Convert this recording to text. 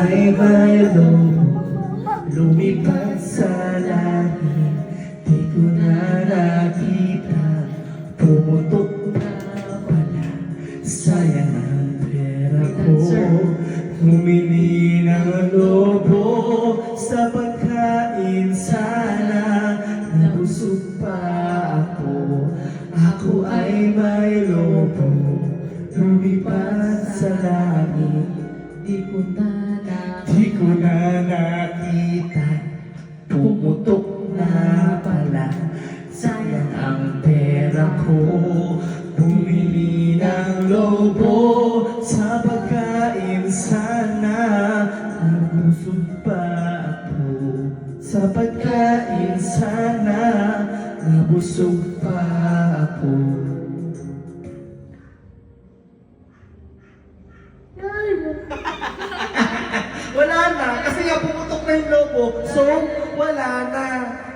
ay mayroong lumipad sa langit. Di ko na nakita, pumutok na pala. Sayang ang pera ko, humili ng lobo sa pagkain sana. Nabusog pa ako, ako ay may lobo, lumipad sa langit. Di ko na Di ko na nakita, pumutok na pala. Sayang ang pera ko, bumili ng lobo sa pagkain sana. Nabusog pa ako sa pagkain sana. Nabusog pa ako. Wala na, kasi nga pumutok na yung lobo, so wala na.